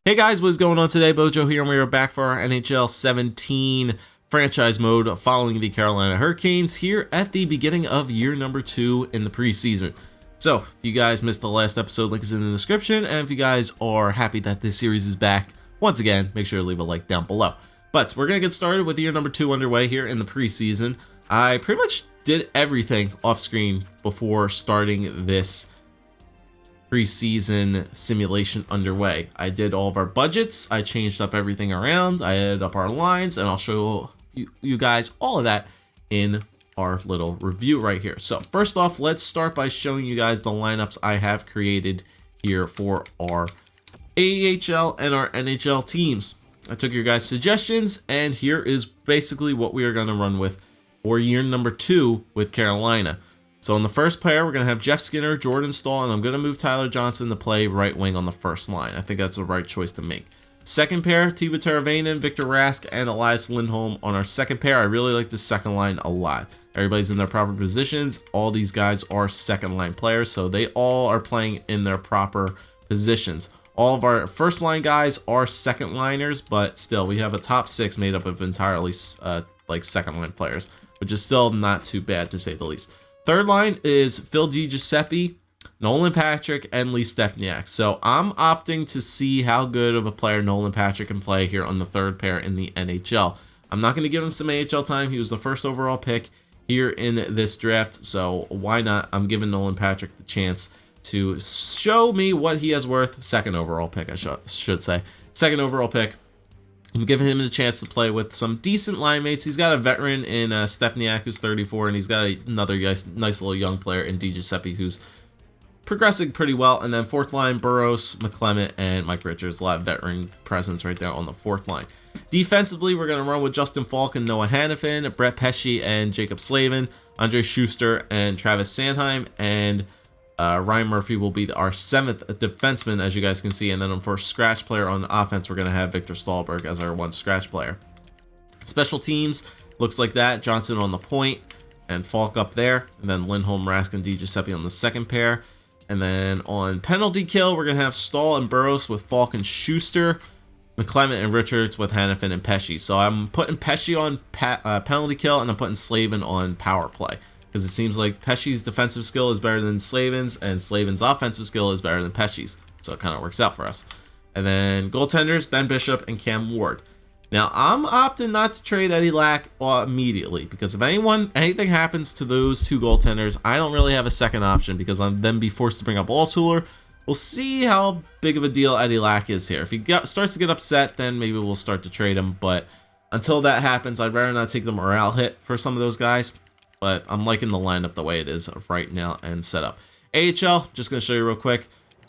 Hey guys, what's going on today? Bojo here, and we are back for our NHL 17 franchise mode following the Carolina Hurricanes here at the beginning of year number 2 in the preseason. So, if you guys missed the last episode, link is in the description, and if you guys are happy that this series is back, once again, make sure to leave a like down below. But we're going to get started with year number 2 underway here in the preseason. I pretty much did everything off screen before starting this preseason simulation underway. I did all of our budgets, I changed up everything around, I added up our lines, and I'll show you guys all of that in our little review right here. So first off, let's start by showing you guys the lineups I have created here for our AHL and our NHL teams. I took your guys' suggestions, and here is basically what we are going to run with for year number 2 with Carolina. So in the first pair, we're going to have Jeff Skinner, Jordan Staal, and I'm going to move Tyler Johnson to play right wing on the first line. I think that's the right choice to make. Second pair, Teuvo Teravainen, Victor Rask, and Elias Lindholm on our second pair. I really like the second line a lot. Everybody's in their proper positions. All these guys are second line players, so they all are playing in their proper positions. All of our first line guys are second liners, but still, we have a top 6 made up of entirely second line players, which is still not too bad to say the least. Third line is Phil DiGiuseppe, Nolan Patrick, and Lee Stepniak. So I'm opting to see how good of a player Nolan Patrick can play here on the third pair in the NHL. I'm not going to give him some AHL time. He was the first overall pick here in this draft, so why not? I'm giving Nolan Patrick the chance to show me what he has worth. Second overall pick, I should say. Second overall pick. I'm giving him the chance to play with some decent line mates. He's got a veteran in Stepniak, who's 34, and he's got another nice little young player in DiGiuseppe, who's progressing pretty well. And then fourth line, Burroughs, McClement, and Mike Richards. A lot of veteran presence right there on the fourth line. Defensively, we're going to run with Justin Falk and Noah Hannafin, Brett Pesce and Jacob Slavin, Andre Schuster and Travis Sanheim, and Ryan Murphy will be our 7th defenseman, as you guys can see. And then for scratch player on offense, we're going to have Victor Stahlberg as our 1 scratch player. Special teams, looks like that. Johnson on the point and Falk up there. And then Lindholm, Rask, and DiGiuseppe on the second pair. And then on penalty kill, we're going to have Stahl and Burroughs with Falk and Schuster. McClement and Richards with Hannafin and Pesce. So I'm putting Pesce on penalty kill, and I'm putting Slavin on power play, because it seems like Pesce's defensive skill is better than Slavin's, and Slavin's offensive skill is better than Pesce's. So it kind of works out for us. And then goaltenders, Ben Bishop and Cam Ward. Now, I'm opting not to trade Eddie Lack immediately, because if anything happens to those 2 goaltenders, I don't really have a second option, because I'm then be forced to bring up Altshuler. We'll see how big of a deal Eddie Lack is here. If he starts to get upset, then maybe we'll start to trade him. But until that happens, I'd rather not take the morale hit for some of those guys. But I'm liking the lineup the way it is right now and set up. AHL, just going to show you real quick.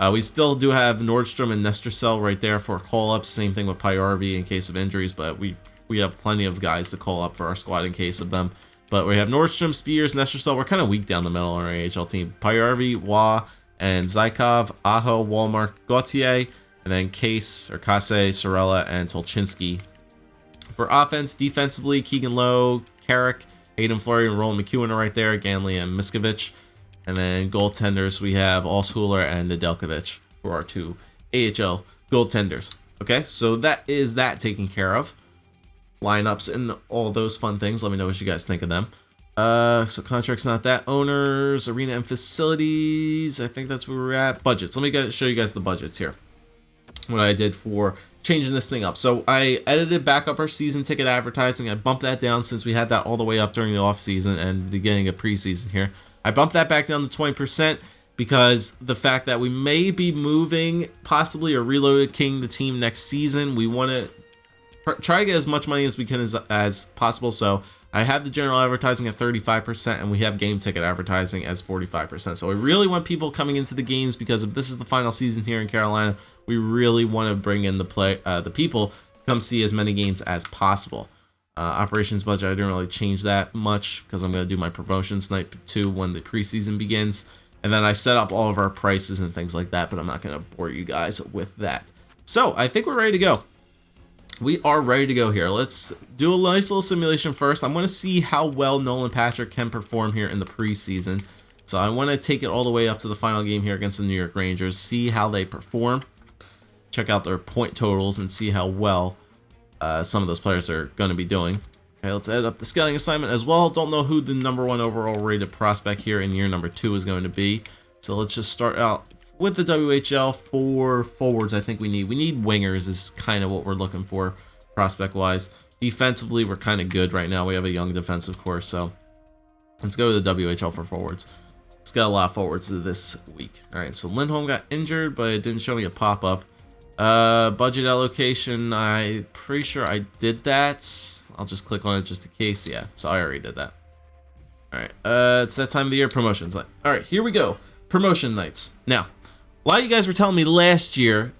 We still do have Nordstrom and Nestercell right there for call-ups. Same thing with Pyarvi in case of injuries, but we have plenty of guys to call up for our squad in case of them. But we have Nordstrom, Spears, Nestercell. We're kind of weak down the middle on our AHL team. Pyarvi, Waugh, and Zykov, Aho, Walmart, Gauthier, and then Case, Sorella, and Tolchinsky. For offense, defensively, Keegan Lowe, Carrick, Hayden Fleury, and Roland McEwen are right there, Ganley and Miskovich. And then goaltenders, we have Altshuler and Nedeljkovic for our 2 AHL goaltenders. Okay, so that is that taken care of. Lineups and all those fun things. Let me know what you guys think of them. So contracts, not that. Owners, arena and facilities. I think that's where we're at. Budgets. Let me show you guys the budgets here. What I did for changing this thing up. So I edited back up our season ticket advertising. I bumped that down since we had that all the way up during the off season and beginning of preseason here. I bumped that back down to 20% because the fact that we may be moving possibly or relocating the team next season. We want to try to get as much money as we can as possible. So I have the general advertising at 35%, and we have game ticket advertising as 45%. So I really want people coming into the games, because if this is the final season here in Carolina, we really want to bring in the people to come see as many games as possible. Operations budget, I didn't really change that much because I'm going to do my promotions night 2 when the preseason begins. And then I set up all of our prices and things like that, but I'm not going to bore you guys with that. So I think we're ready to go. We are ready to go here. Let's do a nice little simulation first. I'm going to see how well Nolan Patrick can perform here in the preseason. So I want to take it all the way up to the final game here against the New York Rangers, see how they perform. check out their point totals and see how well some of those players are going to be doing. Okay, let's add up the scouting assignment as well. Don't know who the #1 overall rated prospect here in year number 2 is going to be. So let's just start out with the WHL. For forwards, I think we need wingers is kind of what we're looking for prospect-wise. Defensively, we're kind of good right now. We have a young defensive core, so let's go to the WHL for forwards. Let's get a lot of forwards this week. All right, so Lindholm got injured, but it didn't show me a pop-up. Budget allocation, I'm pretty sure I did that. I'll just click on it just in case. Yeah, so I already did that. All right, it's that time of the year, promotions. All right, here we go. Promotion nights. Now, a lot of you guys were telling me last year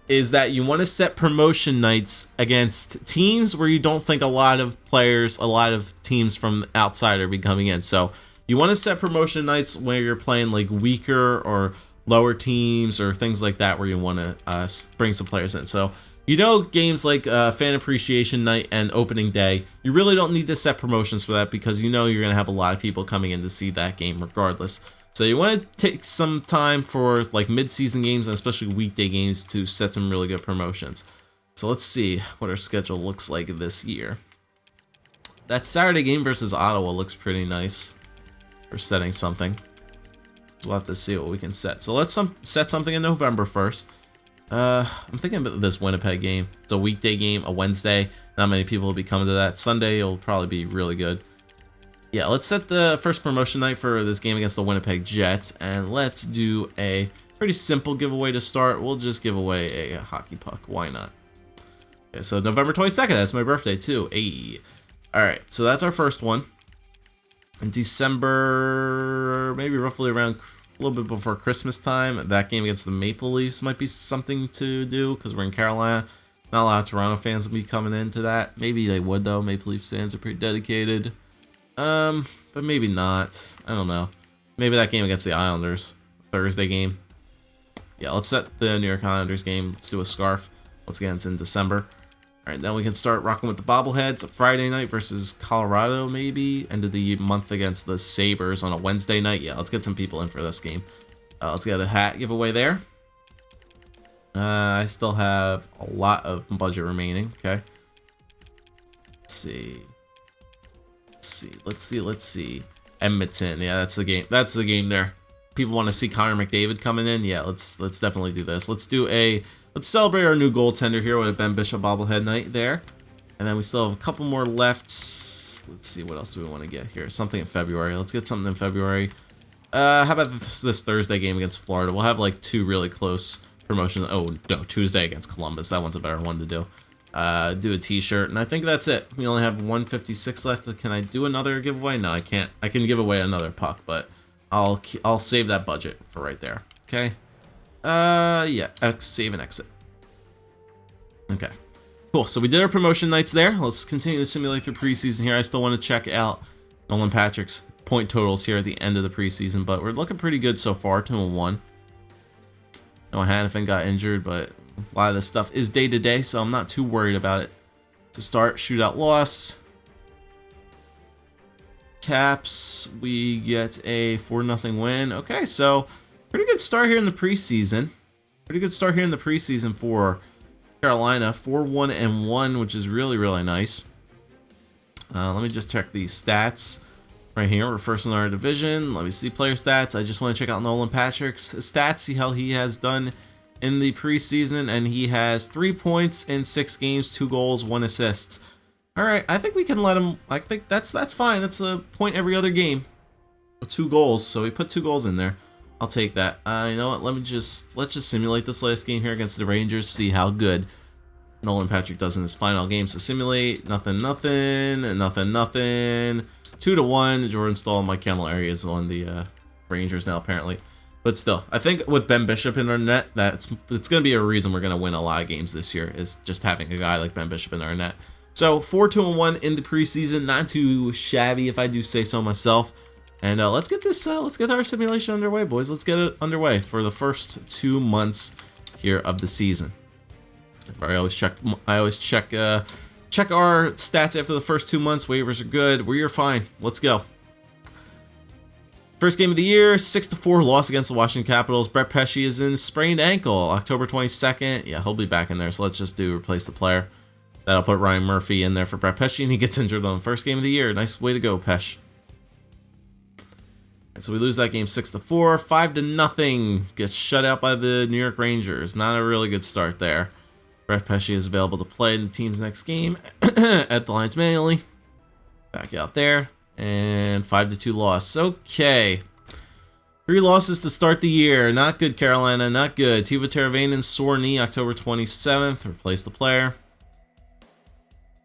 is that you want to set promotion nights against teams where you don't think a lot of players, a lot of teams from outside are be coming in. So you want to set promotion nights where you're playing like weaker or lower teams or things like that, where you want to bring some players in. So games like fan appreciation night and opening day, you really don't need to set promotions for that, because you're going to have a lot of people coming in to see that game regardless. So you want to take some time for like mid-season games and especially weekday games to set some really good promotions. So let's see what our schedule looks like this year. That Saturday game versus Ottawa looks pretty nice for setting something. So we'll have to see what we can set. So let's set something in November 1st. I'm thinking about this Winnipeg game. It's a weekday game, a Wednesday. Not many people will be coming to that. Sunday will probably be really good. Yeah, let's set the first promotion night for this game against the Winnipeg Jets, and let's do a pretty simple giveaway to start. We'll just give away a hockey puck. Why not? Okay, so November 22nd, that's my birthday too. Hey. All right, so that's our first one. In December, maybe roughly around a little bit before Christmas time, that game against the Maple Leafs might be something to do because we're in Carolina. Not a lot of Toronto fans will be coming into that. Maybe they would though. Maple Leafs fans are pretty dedicated. But maybe not. I don't know. Maybe that game against the Islanders, Thursday game. Yeah, let's set the New York Islanders game. Let's do a scarf. Once again, it's in December. All right, then we can start rocking with the bobbleheads. A Friday night versus Colorado, maybe. End of the month against the Sabres on a Wednesday night. Yeah, let's get some people in for this game. Let's get a hat giveaway there. I still have a lot of budget remaining. Okay. Let's see. Edmonton. Yeah, that's the game. That's the game there. People want to see Connor McDavid coming in. Yeah, let's definitely do this. Let's celebrate our new goaltender here with a Ben Bishop bobblehead night there. And then we still have a couple more left. Let's see, what else do we want to get here? Something in February. Let's get something in February. How about this Thursday game against Florida? We'll have like 2 really close promotions. Oh, no, Tuesday against Columbus. That one's a better one to do. Do a t-shirt, and I think that's it. We only have 156 left. Can I do another giveaway? No, I can't. I can give away another puck, but I'll save that budget for right there. Okay. Yeah, save and exit. Okay. Cool. So we did our promotion nights there. Let's continue to simulate through preseason here. I still want to check out Nolan Patrick's point totals here at the end of the preseason, but we're looking pretty good so far. 2-1. Noah Hannafin got injured, but a lot of this stuff is day to day, so I'm not too worried about it. To start, shootout loss. Caps, we get a 4-0 win. Okay, so pretty good start here in the preseason. Pretty good start here in the preseason for Carolina. 4-1-1, which is really, really nice. Let me just check these stats right here. We're first in our division. Let me see player stats. I just want to check out Nolan Patrick's stats, see how he has done in the preseason, and he has 3 points in 6 games, 2 goals, 1 assist. All right, I think we can let him. I think that's fine. That's a point every other game. 2 goals, so we put 2 goals in there. I'll take that. You know what? Let's just simulate this last game here against the Rangers. See how good Nolan Patrick does in his final game. So simulate. Nothing. 2-1. Jordan Stahl and Mike Camilleri is on the Rangers now, apparently. But still, I think with Ben Bishop in our net, it's going to be a reason we're going to win a lot of games this year, is just having a guy like Ben Bishop in our net. So 4-2-1 in the preseason, not too shabby if I do say so myself. And let's get our simulation underway, boys. Let's get it underway for the first 2 months here of the season. I always check our stats after the first 2 months. Waivers are good. We are fine. Let's go. First game of the year, 6-4 loss against the Washington Capitals. Brett Pesce is in sprained ankle, October 22nd. Yeah, he'll be back in there, so let's just do replace the player. That'll put Ryan Murphy in there for Brett Pesce, and he gets injured on the first game of the year. Nice way to go, Pesce. So we lose that game 6-4, 5-0. Gets shut out by the New York Rangers. Not a really good start there. Brett Pesce is available to play in the team's next game at the Lions manually. Back out there. And 5-2 loss. Okay. 3 losses to start the year. Not good, Carolina. Not good. Teuvo Teravainen, sore knee, October 27th. Replace the player.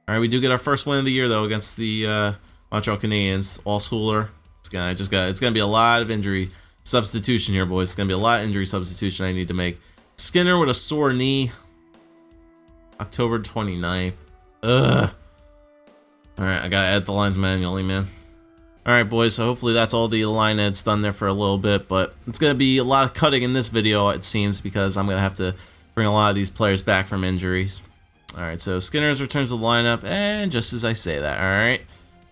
All right, we do get our first win of the year, though, against the Montreal Canadiens. Alschuler. It's gonna be a lot of injury substitution here, boys. It's gonna be a lot of injury substitution I need to make. Skinner with a sore knee, October 29th. Ugh. All right, I gotta add the lines manually, man. All right, boys. So hopefully that's all the line edits done there for a little bit, but it's gonna be a lot of cutting in this video, it seems, because I'm gonna have to bring a lot of these players back from injuries. All right, so Skinner's returns to the lineup, and just as I say that, all right.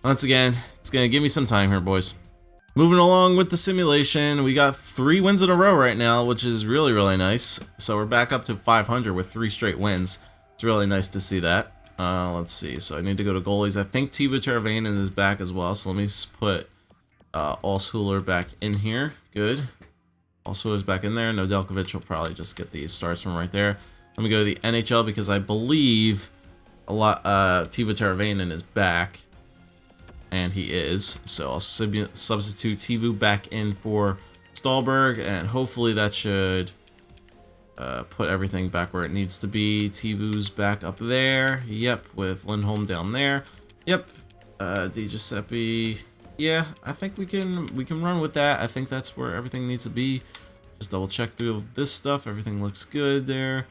Once again, it's gonna give me some time here, boys. Moving along with the simulation, we got 3 wins in a row right now, which is really, really nice. So we're back up to 500 with 3 straight wins. It's really nice to see that. Let's see. So I need to go to goalies. I think Teuvo Teravainen is back as well. So let me just put Alschuler back in here. Good. Alschuler's back in there. Nedeljkovic will probably just get the starts from right there. Let me go to the NHL because I believe Teuvo Teravainen is back. And he is. So I'll substitute Teuvo back in for Stallberg, and hopefully that should put everything back where it needs to be. Teuvo's back up there. Yep, with Lindholm down there. Yep. Di Giuseppe. Yeah, I think we can run with that. I think that's where everything needs to be. Just double check through this stuff. Everything looks good there.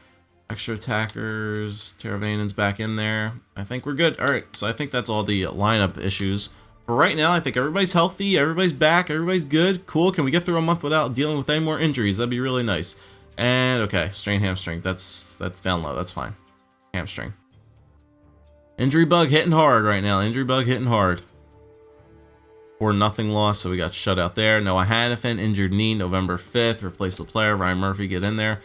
Extra attackers. Teravainen's back in there. I think we're good. All right, so I think that's all the lineup issues. For right now, I think everybody's healthy. Everybody's back. Everybody's good. Cool. Can we get through a month without dealing with any more injuries? That'd be really nice. And okay, strained hamstring. That's down low. That's fine. Hamstring. Injury bug hitting hard right now. Injury bug hitting hard. 4-0 loss, so we got shut out there. Noah Hannafin, injured knee, November 5th. Replace the player. Ryan Murphy, get in there.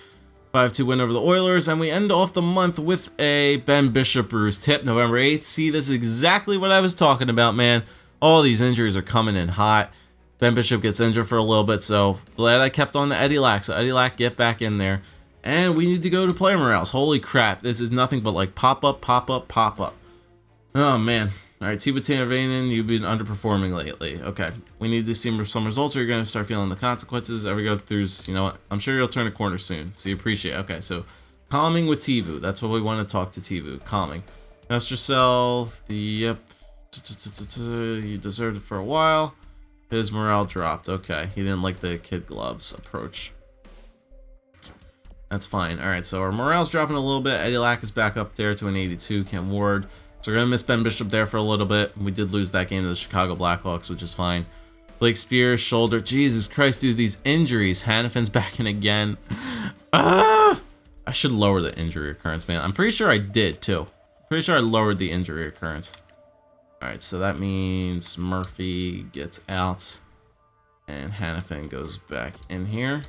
5-2 win over the Oilers, and we end off the month with a Ben Bishop bruised hip, November 8th. See, this is exactly what I was talking about, man. All these injuries are coming in hot. Ben Bishop gets injured for a little bit, so glad I kept on to Eddie Lack. So Eddie Lack, get back in there. And we need to go to player morales. Holy crap, this is nothing but like pop up, pop up, pop up. Oh, man. All right, Teuvo Teravainen, you've been underperforming lately. Okay, we need to see some results or you're going to start feeling the consequences. Every go through, you know what? I'm sure you'll turn a corner soon, so you appreciate it. Okay, so calming with Teuvo. That's what we want to talk to Teuvo. Calming. Mastercell, yep. He deserved it for a while. His morale dropped. Okay, he didn't like the kid gloves approach. That's fine. All right, so our morale's dropping a little bit. Eddie Lack is back up there to an 82. Cam Ward. So we're going to miss Ben Bishop there for a little bit. We did lose that game to the Chicago Blackhawks, which is fine. Blake Spears, shoulder. Jesus Christ, dude, these injuries. Hannafin's back in again. I should lower the injury occurrence, man. I'm pretty sure I did, too. Pretty sure I lowered the injury occurrence. All right, so that means Murphy gets out. And Hannafin goes back in here.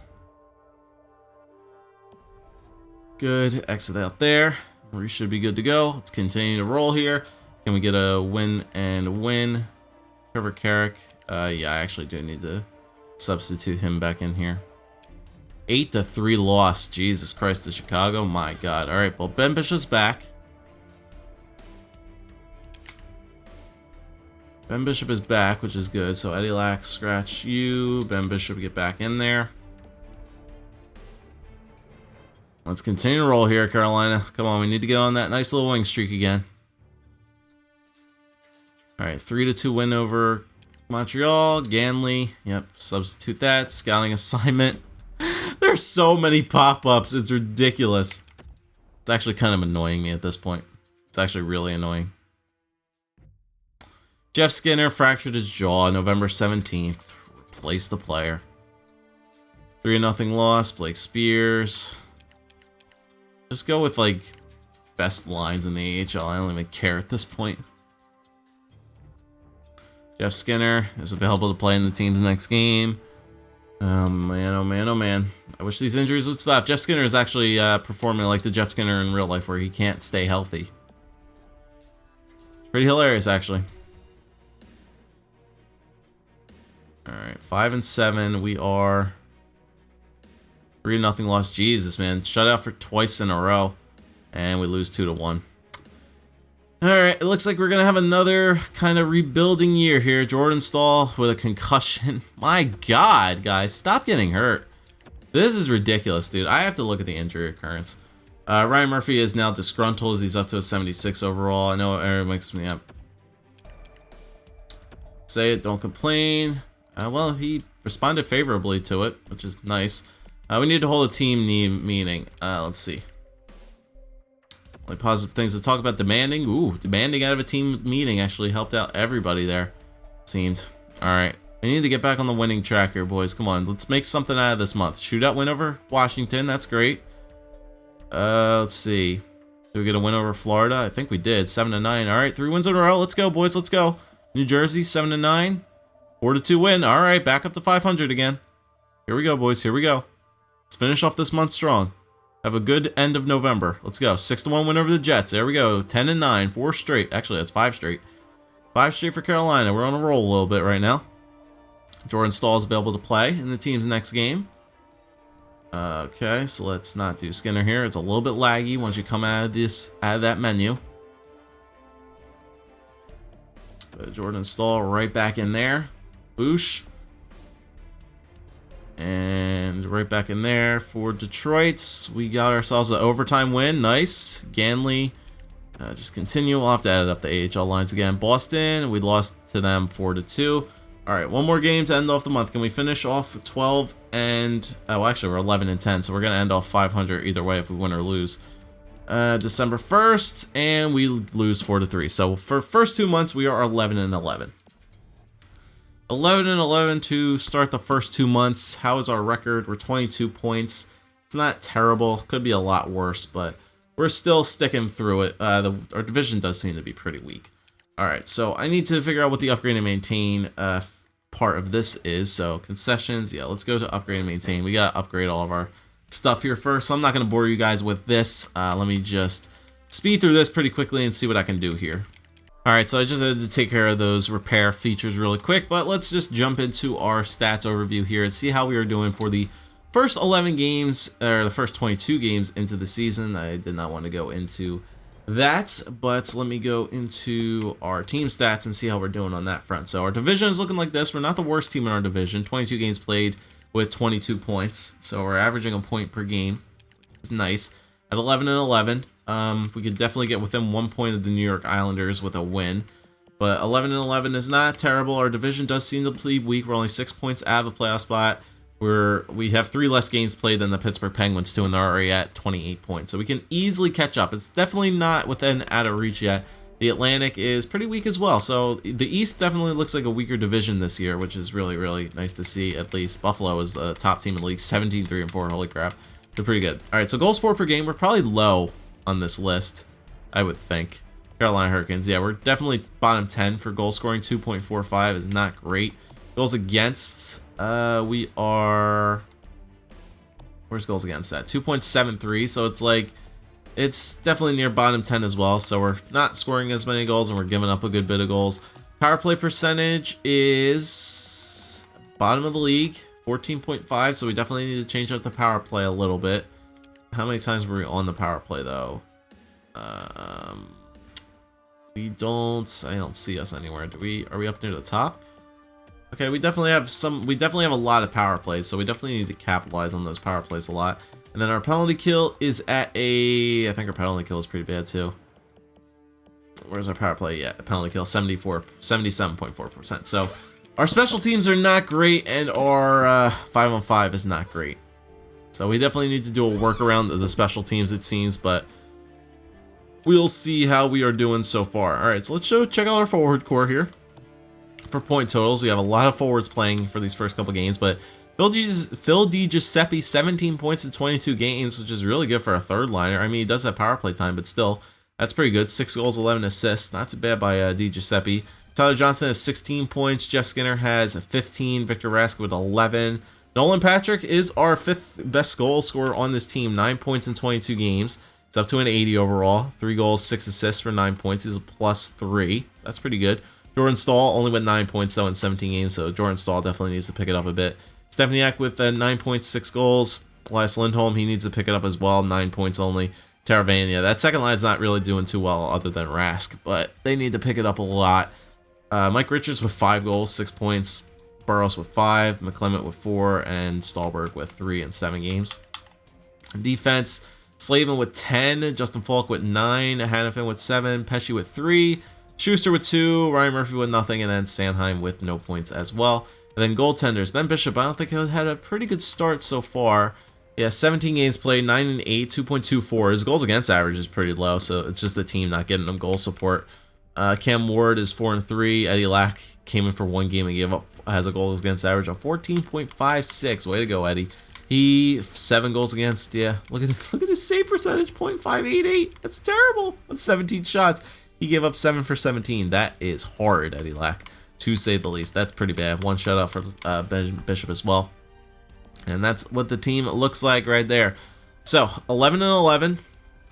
Good. Exit out there. We should be good to go. Let's continue to roll here. Can we get a win and win? Trevor Carrick. Yeah, I actually do need to substitute him back in here. 8-3 loss. Jesus Christ, to Chicago. My God. All right, well, Ben Bishop's back. Ben Bishop is back, which is good. So Eddie Lack, scratch you. Ben Bishop, get back in there. Let's continue to roll here, Carolina. Come on, we need to get on that nice little wing streak again. All right, 3-2 win over Montreal. Ganley, yep, substitute that. Scouting assignment. There's so many pop-ups, it's ridiculous. It's actually kind of annoying me at this point. It's actually really annoying. Jeff Skinner fractured his jaw November 17th. Replace the player. 3-0 loss. Blake Spears. Just go with, like, best lines in the AHL. I don't even care at this point. Jeff Skinner is available to play in the team's next game. Oh man, oh man, oh man. I wish these injuries would stop. Jeff Skinner is actually performing like the Jeff Skinner in real life where he can't stay healthy. Pretty hilarious, actually. Alright, 5-7. We are 3-0 loss. Jesus, man. Shut out for twice in a row. And we lose 2-1. Alright, it looks like we're going to have another kind of rebuilding year here. Jordan Staal with a concussion. My God, guys. Stop getting hurt. This is ridiculous, dude. I have to look at the injury occurrence. Ryan Murphy is now disgruntled. He's up to a 76 overall. I know Aaron makes me up. Say it, don't complain. Well, he responded favorably to it, which is nice. We need to hold a team meeting. Let's see. Only positive things to talk about. Demanding. Ooh, demanding out of a team meeting actually helped out everybody there. Seemed. Alright. We need to get back on the winning track here, boys. Come on. Let's make something out of this month. Shootout win over Washington. That's great. Let's see. Did we get a win over Florida? I think we did. 7-9. Alright, 3 wins in a row. Let's go, boys. Let's go. New Jersey, 7-9. 4-2 win. Alright, back up to 500 again. Here we go, boys. Here we go. Let's finish off this month strong. Have a good end of November. Let's go. 6-1 win over the Jets. There we go. 10-9. 4 straight. Actually, that's 5 straight. 5 straight for Carolina. We're on a roll a little bit right now. Jordan Staal is available to play in the team's next game. Okay, so let's not do Skinner here. It's a little bit laggy once you come out of that menu. Jordan Staal right back in there. Boosh. And right back in there for Detroit. We got ourselves an overtime win. Nice. Ganley. Just continue. We'll have to add up the AHL lines again. Boston. We lost to them 4-2. Alright, one more game to end off the month. Can we finish off 12 and... Oh, actually, we're 11-10, so we're going to end off 500 either way if we win or lose. December 1st, and we lose 4-3. So for first 2 months, we are 11-11. 11-11 to start the first 2 months. How is our record? We're 22 points. It's not terrible. Could be a lot worse, but we're still sticking through it. Our division does seem to be pretty weak. Alright, so I need to figure out what the upgrade and maintain part of this is. So concessions, yeah, let's go to upgrade and maintain. We gotta upgrade all of our stuff here first, so I'm not gonna bore you guys with this. Let me just speed through this pretty quickly and see what I can do here. Alright, so I just had to take care of those repair features really quick, but let's just jump into our stats overview here and see how we are doing for the first 11 games, or the first 22 games into the season. I did not want to go into that, but let me go into our team stats and see how we're doing on that front. So our division is looking like this. We're not the worst team in our division. 22 games played with 22 points, so we're averaging a point per game. It's nice. At 11-11, we could definitely get within 1 point of the New York Islanders with a win, but 11-11 is not terrible. Our division does seem to be weak. We're only 6 points out of a playoff spot. We have 3 less games played than the Pittsburgh Penguins too, and they're already at 28 points. So we can easily catch up. It's definitely not within out of reach yet. The Atlantic is pretty weak as well. So the East definitely looks like a weaker division this year, which is really, really nice to see. At least Buffalo is the top team in the league, 17-3-4. Holy crap. They're pretty good. All right, so goals for per game. We're probably low on this list, I would think. Carolina Hurricanes, yeah, we're definitely bottom 10 for goal scoring. 2.45 is not great. Goals against, we are... Where's goals against at? 2.73, so it's like... It's definitely near bottom 10 as well, so we're not scoring as many goals and we're giving up a good bit of goals. Power play percentage is bottom of the league, 14.5, so we definitely need to change up the power play a little bit. How many times were we on the power play though? I don't see us anywhere. Are we up near the top? Okay, we definitely have a lot of power plays, so we definitely need to capitalize on those power plays a lot. And then our penalty kill is at I think our penalty kill is pretty bad too. Where's our power play? Yeah, penalty kill, 77.4%. So our special teams are not great, and our 5-on-5 is not great. So we definitely need to do a workaround of the special teams, it seems, but we'll see how we are doing so far. All right, so let's check out our forward core here. For point totals, we have a lot of forwards playing for these first couple games, but Phil DiGiuseppe, 17 points in 22 games, which is really good for a third liner. I mean, he does have power play time, but still, that's pretty good. 6 goals, 11 assists. Not too bad by DiGiuseppe. Tyler Johnson has 16 points. Jeff Skinner has 15. Victor Rask with 11. Nolan Patrick is our 5th best goal scorer on this team. 9 points in 22 games. It's up to an 80 overall. 3 goals, 6 assists for 9 points. He's a +3. So that's pretty good. Jordan Staal only with 9 points though in 17 games. So Jordan Staal definitely needs to pick it up a bit. Stepaniak with 9 points, 6 goals. Elias Lindholm, he needs to pick it up as well. 9 points only. Taravania, that second line's not really doing too well other than Rask, but they need to pick it up a lot. Mike Richards with 5 goals, 6 points. Burrows with 5, McClement with 4, and Stahlberg with 3 in 7 games. Defense, Slavin with 10, Justin Falk with 9, Hannafin with 7, Pesci with 3, Schuster with 2, Ryan Murphy with nothing, and then Sanheim with no points as well. And then goaltenders, Ben Bishop, I don't think he had a pretty good start so far. Yeah, 17 games played, 9 and 8, 2.24. His goals against average is pretty low, so it's just the team not getting him goal support. Cam Ward is 4 and 3. Eddie Lack came in for 1 game and has a goals against average of 14.56. Way to go, Eddie. He 7 goals against. Yeah, look at his save percentage, .588. That's terrible. That's 17 shots. He gave up 7 for 17. That is horrid, Eddie Lack, to say the least. That's pretty bad. 1 shutout for Bishop as well. And that's what the team looks like right there. So 11 and 11.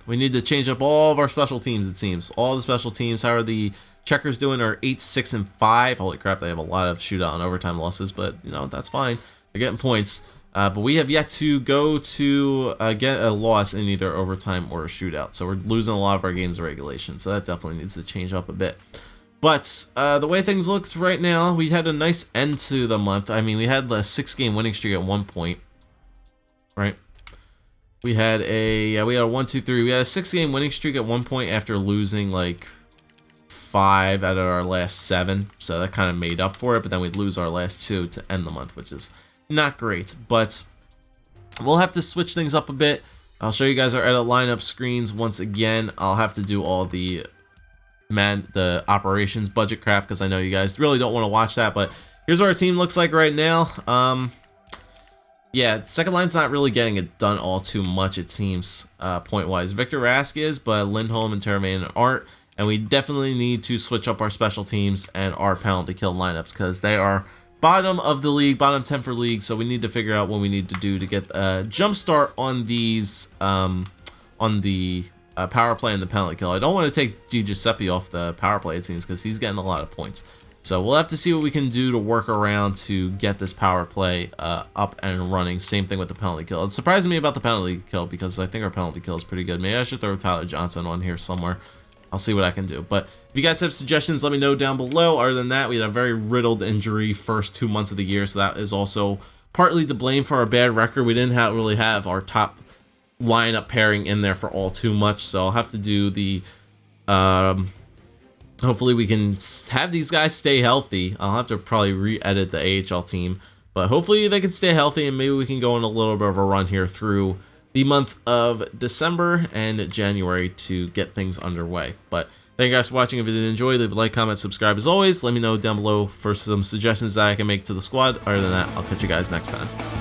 We need to change up all of our special teams, it seems. All the special teams. How are the Checkers doing? Are 8, 6, and 5. Holy crap, they have a lot of shootout and overtime losses, but you know, that's fine. They're getting points. But we have yet to go to get a loss in either overtime or a shootout. So we're losing a lot of our games of regulation. So that definitely needs to change up a bit. But the way things look right now, we had a nice end to the month. I mean, we had the 6-game winning streak at one point, right? We had a 1, 2, 3. We had a 6-game winning streak at one point after losing like 5 out of our last 7. So that kind of made up for it. But then we'd lose our last 2 to end the month, which is not great. But we'll have to switch things up a bit. I'll show you guys our edit lineup screens once again. I'll have to do all the operations budget crap because I know you guys really don't want to watch that. But here's what our team looks like right now. Yeah, second line's not really getting it done all too much, it seems, point-wise. Victor Rask is, but Lindholm and Teravainen aren't. And we definitely need to switch up our special teams and our penalty kill lineups because they are bottom of the league, bottom 10 for league. So we need to figure out what we need to do to get a jump start on these, on the power play and the penalty kill. I don't want to take DiGiuseppe off the power play, it seems, because he's getting a lot of points. So we'll have to see what we can do to work around to get this power play up and running. Same thing with the penalty kill. It's surprising me about the penalty kill because I think our penalty kill is pretty good. Maybe I should throw Tyler Johnson on here somewhere. I'll see what I can do. But if you guys have suggestions, let me know down below. Other than that, we had a very riddled injury first 2 months of the year, so that is also partly to blame for our bad record. We didn't really have our top lineup pairing in there for all too much, so I'll have to do the hopefully we can have these guys stay healthy. I'll have to probably re-edit the AHL team, but hopefully they can stay healthy and maybe we can go on a little bit of a run here through the month of December and January to get things underway. But thank you guys for watching. If you did enjoy, leave a like, comment, subscribe as always. Let me know down below for some suggestions that I can make to the squad. Other than that, I'll catch you guys next time.